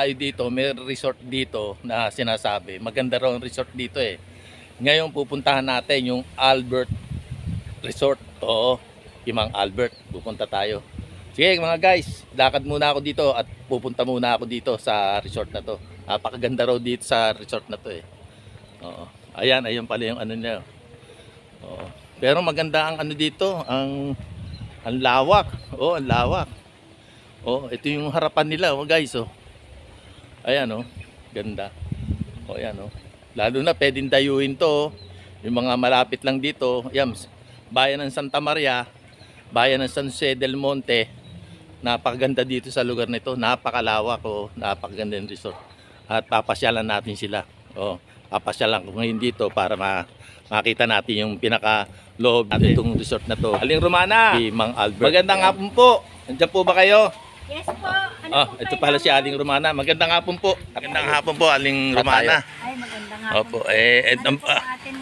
tayo dito, may resort dito na sinasabi. Maganda raw ang resort dito eh. Ngayon pupuntahan natin yung Albert Resort. Oo, yung Mang Albert. Pupunta tayo. Sige mga guys, lakad muna ako dito at pupunta muna ako dito sa resort na to. Napakaganda raw dito sa resort na to eh. Oo. Ayan, ayun pala yung ano niya. Oo. Pero maganda ang ano dito, ang lawak. Oh, ang lawak. Oh, ito yung harapan nila, oh guys, oh. Ayan, oh. Ganda. Oh, ayan, oh. Lalo na pwedeng dayuhin to, oh. Yung mga malapit lang dito, ayan, bayan ng Santa Maria, bayan ng San Jose del Monte. Napakaganda dito sa lugar nito, napakalawak, oh. Napakaganda yung resort. At papasyalan natin sila. Oh, papasyalan ko ngayon dito para makita natin yung pinaka-loob natin itong resort na to. Aling Romana, si Mang Albert. Magandang hapon po. Nandiyan po ba kayo? Yes po. Ano po Ito pala si Aling Romana. Magandang hapon po. Magandang hapon po, Aling Romana. Ay, magandang hapon. Opo, Ano po ang ating...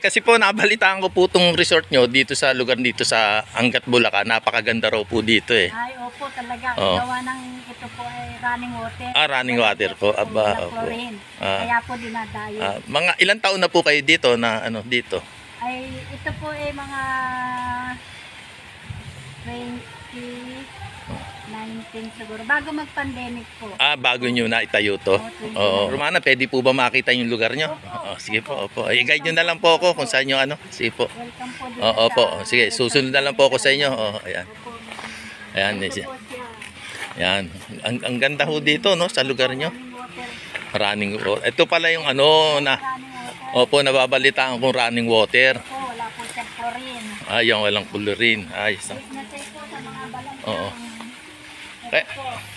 kasi po nabalitaan ko po itong resort nyo dito sa lugar dito sa Angat, Bulacan. Napakaganda raw po dito eh. Ay, opo talaga. Oo. Gawa ng ito po ay running water. Running water po. Aba, opo. Kaya po dinadayo. Mga ilang taon na po kayo dito na ano dito? Ay, ito po ay mga 2019 siguro. Bago mag-pandemic po. Bago nyo na itayo to. Oo. Romana, pwede po ba makita yung lugar nyo? Sige po, opo. I-guide nyo na lang po ako kung saan yung ano. Sige po. Welcome po dito Opo. Sige, susunod na lang po ako sa inyo. Ayan. Opo. Ayan. Ito po siya. Ayan. Ang ganda ho dito, no, sa lugar nyo. Running water. Running water. Ito pala yung ano na, Running water. opo, nababalitaan kong running water. Po, wala po siya chlorine. Yung walang chlorine. Ayos. Safe na safe po sa mga balang. Oo. Ito Eh,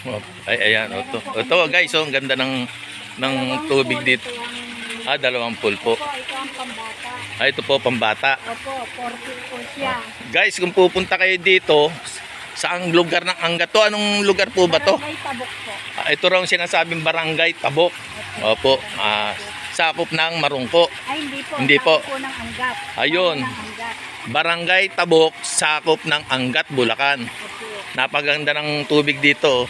po. ayan. Ito guys, ang ganda ng tubig dito. Dalawang pool po. Opo, ito ang pambata. Ito po, pambata. Opo, 40 po siya. Guys, kung pupunta kayo dito, saang lugar ng Angat to? Anong lugar po ba to? Barangay Tabok po. Ito raw ang sinasabing Barangay Tabok. Opo. Sakop ng Marungko. Ay, hindi po. Hindi po. Sakop po ng Angat. Ayun. Sakop ng Angat. Barangay Tabok, sakop ng Angat, Bulacan. Opo. Napaganda ng tubig dito.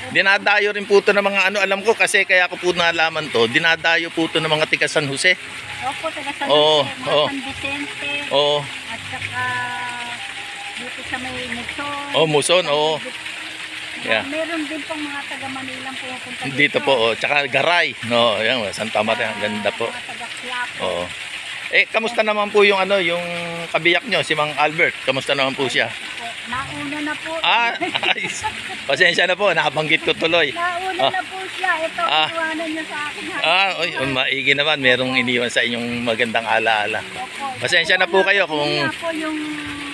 Dinadayo rin po ito ng mga ano, alam ko kasi kaya ko po nalaman to, dinadayo po ito ng mga tiga San Jose. Opo, taga San Oo, Jose, oo. San Vicente. Oo. At saka dito sa may Muson. Muson, oo. Yeah. Meron din pong mga taga Manila pupunta dito. Dito po, tsaka Garay. No, ayan, Santa Maria, ang ganda po. Mga taga Quiapo. Oo. Kamusta naman po yung ano, yung kabiyak nyo, si Mang Albert? Kamusta naman po siya? Nauna na po. Ayos. Pasensya na po, nakabanggit ko tuloy. Nauna na po siya. Ito, iwanan niya sa akin. Maigi naman, merong iniwan sa inyong magandang alaala. Opo. Pasensya na po kayo kung Kaya po yung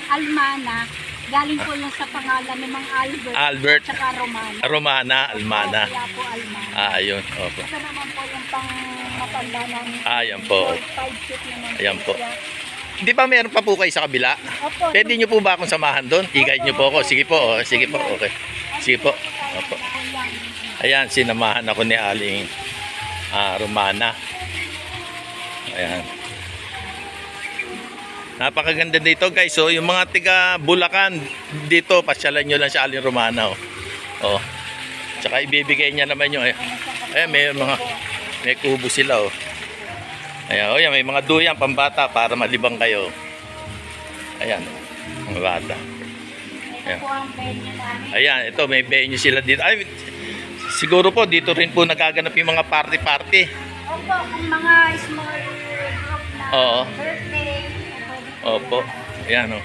Almana, galing po yung sa pangalan ni Mang Albert. Albert. Tsaka Romana. Romana, Almana. Kaya po Almana. Ayun, opo. Ito naman po yung pang matanda ng Ayan po. 5 feet naman. Ayan po. siya. Di ba meron pa po kayo sa kabila? Opo. Pwede nyo po ba akong samahan doon? I-guide nyo po ako. Sige po, sige po, okay. Sige po. Opo. Ayan, sinamahan ako ni Aling Romana. Ayan. Napakaganda dito guys. So, yung mga tiga Bulacan dito, pasyalan nyo lang si Aling Romana. Oh. Tsaka ibibigay niya naman yung may kubo sila. Ayan, may mga duyan pambata para malibang kayo. Ayan, mga bata. Ayan. Ayan, ito may venue sila dito. Ay, siguro po dito rin po nagaganap yung mga party-party. Opo, kung mga small group na birthday. Opo. Ayan,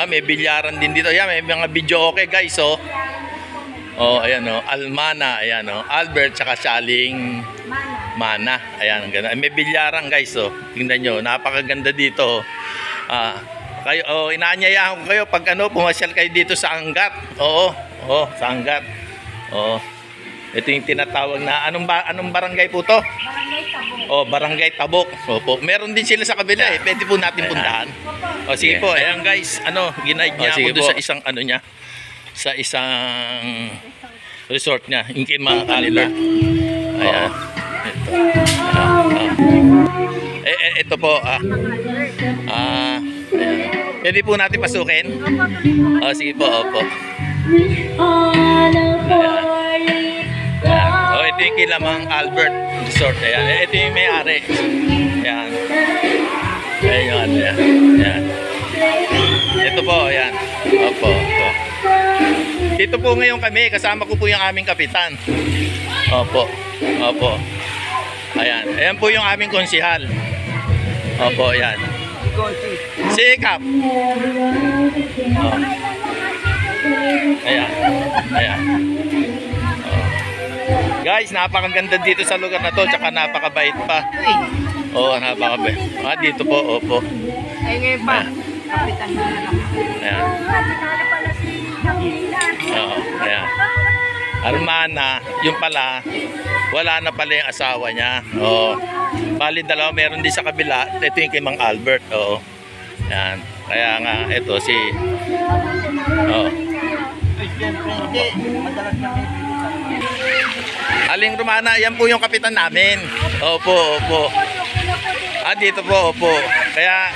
may bilyaran din dito. Ayan, may mga video okay guys, ayan, Almana, ayan, Albert, tsaka Saling Mana. Ayan, ang ganda. May bilyaran guys, tingnan nyo, napakaganda dito. Kayo, inaanyayahan ko kayo pag pumasyal kayo dito sa Angat. Sa Angat. Ito yung tinatawag na, anong barangay po to? Barangay Tabok. Barangay Tabok. Opo. Meron din sila sa kabila pwede po natin puntahan. Sige po, ayan guys, ginaid niya ako doon sa isang niya. Sa isang resort niya, Inkin mga kanila. Ayan. Ito po, ayan. Pwede po natin pasukin? Sige po, opo. Ayan. Oh, ito yung Kilamang Albert Resort. Ayan. Ito yung may-ari. Ayan. Ayan yung ano yan. Ayan. Ito po, ayan. Opo, opo. Dito po ngayon kami, kasama ko po yung aming kapitan. Opo, opo. Ayan, ayan po yung aming konsihal. Opo, ayan. Sikap. Oh. Ayan, ayan. Oh. Guys, napakaganda dito sa lugar na to, tsaka napakabait pa. Oo, napakabait. Ah, dito po, opo. Ay, ngayon pa. Kapitan mo na lang. Ayan. Oo, ayan. Armana, yung pala, wala na pala yung asawa niya. Oo. Bali, dalawa meron din sa kabila. Ito yung kay Mang Albert. Oo. Ayan. Kaya nga, ito si... Oo. Aling Romana, yan po yung kapitan namin. Opo, opo. Ah, dito po, opo. Kaya,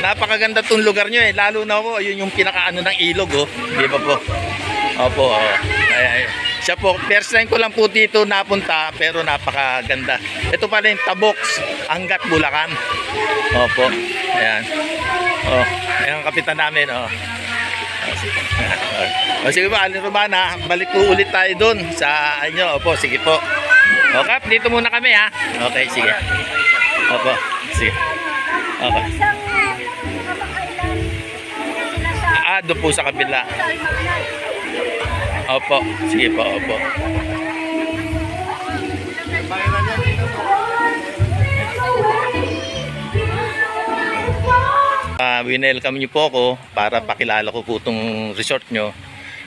napakaganda tong lugar nyo eh. Lalo na po, yun yung pinakaano ng ilog, oh. Di ba po? Opo, oh. Ay, siya po, first time ko lang po dito napunta, pero napakaganda. Ito pala yung Tabox, Angat, Bulacan. Opo, ayan. Oh, ayan ang kapitan namin, oh. O sige po, Aling Romana, balik po ulit tayo dun sa inyo. Opo, sige po. O Kap, dito muna kami ha. Okay, sige. Opo, sige. Okay. Ah, doon po sa kabila. Opo, sige po, opo. Winelcome niyo po ako para pakilala ko po itong resort nyo.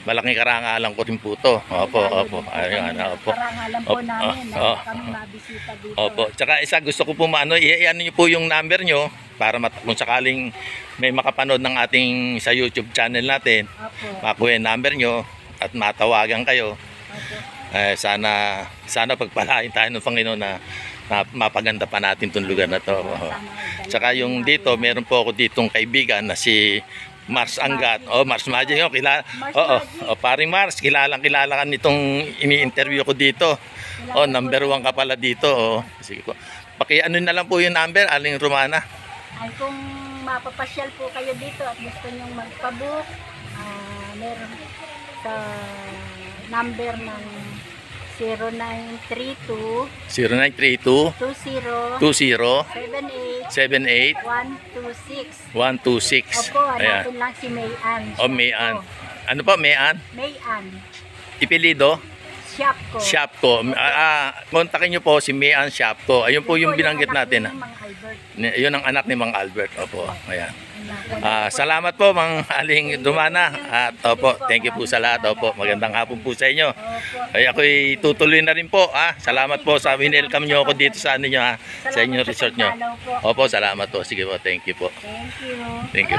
Malaking karangalan ko rin po ito. Opo, opo. Ayun, opo. Karangalan po namin na kami mabisita dito. Opo. Tsaka isa gusto ko po maano, i-ano niyo po yung number nyo para kung sakaling may makapanood ng ating sa YouTube channel natin, Opo. makuha yung number nyo at matawagan kayo. Opo. Sana pagpalain tayo ng Panginoon na mapaganda pa natin itong lugar na to. Tsaka yung dito, meron po ako ditong kaibigan na si Mars Angat. Oh, Mars Magic. Oh, kilala. Oh, paring Mars, kilalang kilala ka nitong ini-interview ko dito. Oh, number 1 ka pala dito. Oh, sige po. Paki-ano na lang po yung number, Aling Romana. Ay kung mapapasyal po kayo dito at gusto nyong magpabook, meron sa number ng 0932 0932 20 20 78 78 126. 126. Opo, Ayan. hanapin lang si Mayan. Oh, Mayan. Ano po, Mayan? Mayan. Ipilido? Shopko. Shopko. Kontakin nyo po si Mayan Shopko. Ayun po yung binanggit natin. Yun ang anak ni Mang Albert. Opo, ayan. Salamat po, Mang Aling Romana. At opo, thank you po sa lahat. Opo, magandang hapon po sa inyo. Ay, ako'y tutuloy na rin po. Salamat po sa winelcome nyo ako dito sa ano nyo, sa inyong resort nyo. Opo, salamat po. Sige po, thank you po. Thank you. Thank you.